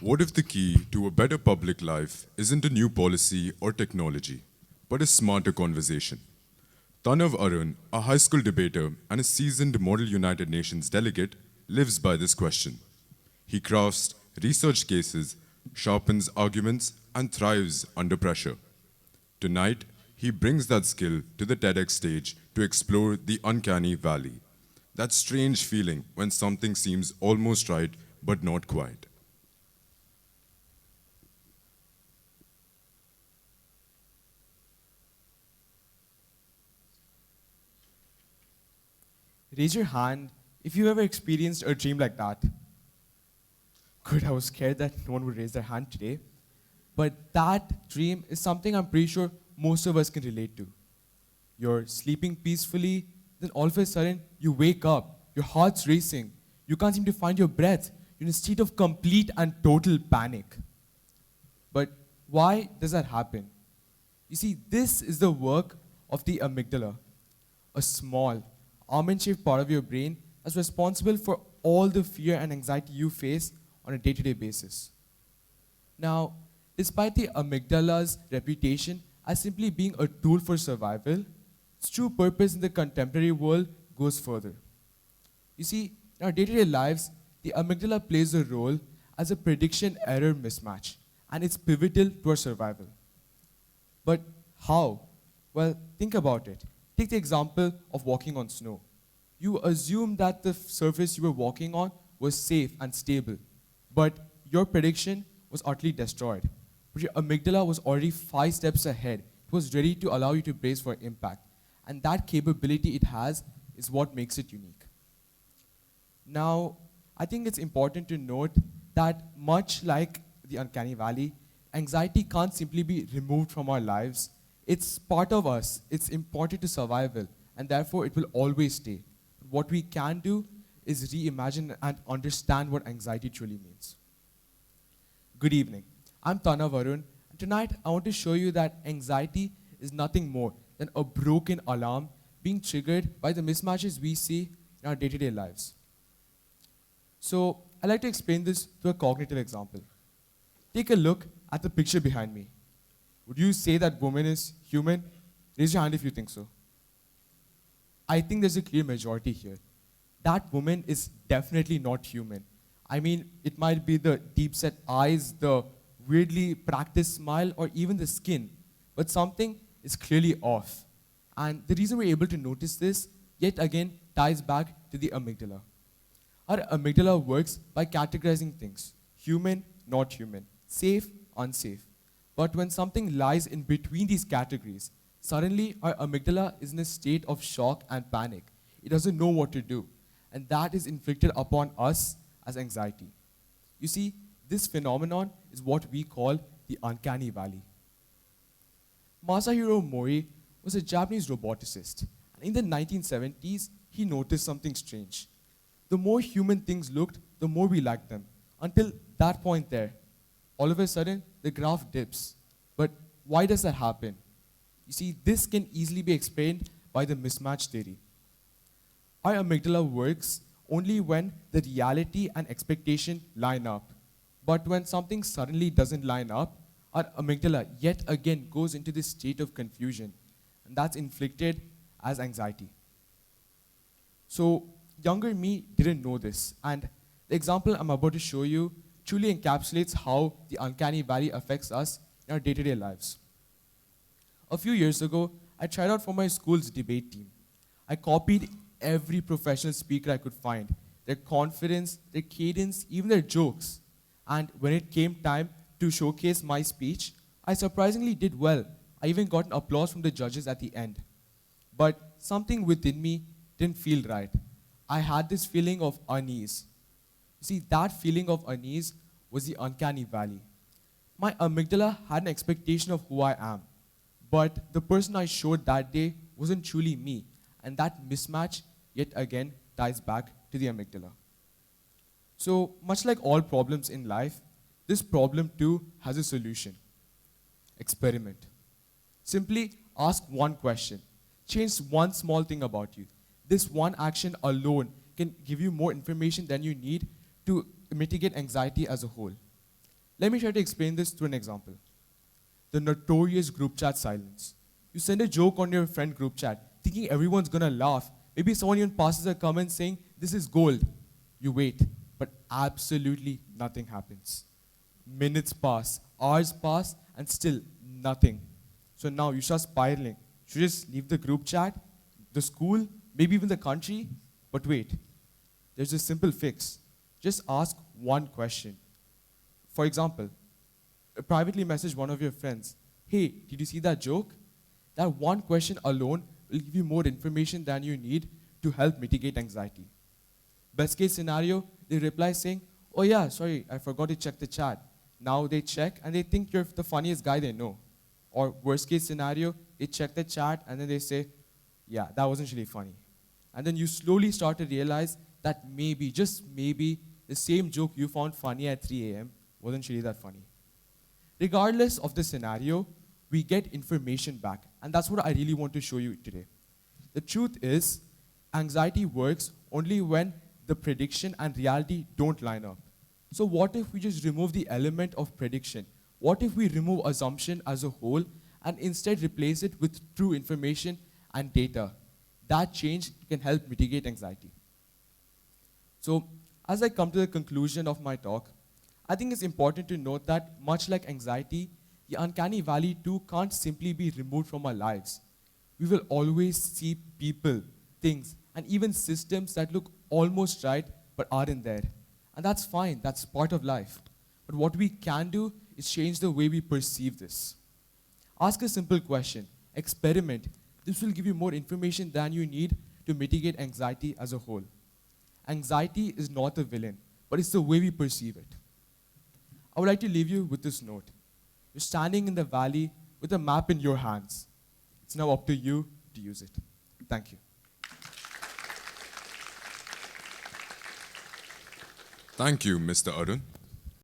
What if the key to a better public life isn't a new policy or technology, but a smarter conversation? TANAV ARUN, a high school debater and a seasoned Model United Nations delegate, lives by this question. He crafts research cases, sharpens arguments, and thrives under pressure. Tonight, he brings that skill to the TEDx stage to explore the uncanny valley. That strange feeling when something seems almost right but not quite. Raise your hand if you ever experienced a dream like that. Good, I was scared that no one would raise their hand today. But that dream is something I'm pretty sure most of us can relate to. You're sleeping peacefully, then all of a sudden you wake up, your heart's racing, you can't seem to find your breath, you're in a state of complete and total panic. But why does that happen? You see, this is the work of the amygdala, a small, almond-shaped part of your brain that's responsible for all the fear and anxiety you face on a day-to-day basis. Now, despite the amygdala's reputation as simply being a tool for survival, its true purpose in the contemporary world goes further. You see, in our day-to-day lives, the amygdala plays a role as a prediction error mismatch, and it's pivotal to our survival. But how? Well, think about it. Take the example of walking on snow. You assume that the surface you were walking on was safe and stable, but your prediction was utterly destroyed. But your amygdala was already 5 steps ahead. It was ready to allow you to brace for impact. And that capability it has is what makes it unique. Now, I think it's important to note that much like the uncanny valley, anxiety can't simply be removed from our lives. It's part of us. It's important to survival, and therefore it will always stay. What we can do is reimagine and understand what anxiety truly means. Good evening. I'm TANAV ARUN, and tonight I want to show you that anxiety is nothing more than a broken alarm being triggered by the mismatches we see in our day-to-day lives. So I'd like to explain this through a cognitive example. Take a look at the picture behind me. Would you say that woman is human? Raise your hand if you think so. I think there's a clear majority here. That woman is definitely not human. I mean, it might be the deep-set eyes, the weirdly practiced smile, or even the skin, but something is clearly off. And the reason we're able to notice this, yet again, ties back to the amygdala. Our amygdala works by categorizing things: human, not human, safe, unsafe. But when something lies in between these categories, suddenly our amygdala is in a state of shock and panic. It doesn't know what to do. And that is inflicted upon us as anxiety. You see, this phenomenon is what we call the uncanny valley. Masahiro Mori was a Japanese roboticist. And in the 1970s, he noticed something strange. The more human things looked, the more we liked them. Until that point there, all of a sudden, the graph dips. But why does that happen? You see, this can easily be explained by the mismatch theory. Our amygdala works only when the reality and expectation line up. But when something suddenly doesn't line up, our amygdala yet again goes into this state of confusion. And that's inflicted as anxiety. So, younger me didn't know this. And the example I'm about to show you truly encapsulates how the uncanny valley affects us in our day-to-day lives. A few years ago, I tried out for my school's debate team. I copied every professional speaker I could find, their confidence, their cadence, even their jokes. And when it came time to showcase my speech, I surprisingly did well. I even got an applause from the judges at the end. But something within me didn't feel right. I had this feeling of unease. You see, that feeling of unease was the uncanny valley. My amygdala had an expectation of who I am, but the person I showed that day wasn't truly me, and that mismatch yet again ties back to the amygdala. So, much like all problems in life, this problem too has a solution. Experiment. Simply ask one question. Change one small thing about you. This one action alone can give you more information than you need to mitigate anxiety as a whole. Let me try to explain this through an example. The notorious group chat silence. You send a joke on your friend group chat, thinking everyone's gonna laugh. Maybe someone even passes a comment saying, "This is gold." You wait, but absolutely nothing happens. Minutes pass, hours pass, and still nothing. So now you start spiraling. Should you just leave the group chat, the school, maybe even the country? But wait, there's a simple fix. Just ask one question. For example, privately message one of your friends, "Hey, did you see that joke?" That one question alone will give you more information than you need to help mitigate anxiety. Best case scenario, they reply saying, "Oh yeah, sorry, I forgot to check the chat." Now they check and they think you're the funniest guy they know. Or worst case scenario, they check the chat and then they say, "Yeah, that wasn't really funny." And then you slowly start to realize that maybe, just maybe, the same joke you found funny at 3 a.m. wasn't really that funny. Regardless of the scenario, we get information back. And that's what I really want to show you today. The truth is, anxiety works only when the prediction and reality don't line up. So what if we just remove the element of prediction? What if we remove assumption as a whole and instead replace it with true information and data? That change can help mitigate anxiety. So as I come to the conclusion of my talk, I think it's important to note that much like anxiety, the uncanny valley too can't simply be removed from our lives. We will always see people, things, and even systems that look almost right but aren't there. And that's fine, that's part of life. But what we can do is change the way we perceive this. Ask a simple question, experiment. This will give you more information than you need to mitigate anxiety as a whole. Anxiety is not a villain, but it's the way we perceive it. I would like to leave you with this note. You're standing in the valley with a map in your hands. It's now up to you to use it. Thank you. Thank you, Mr. Arun.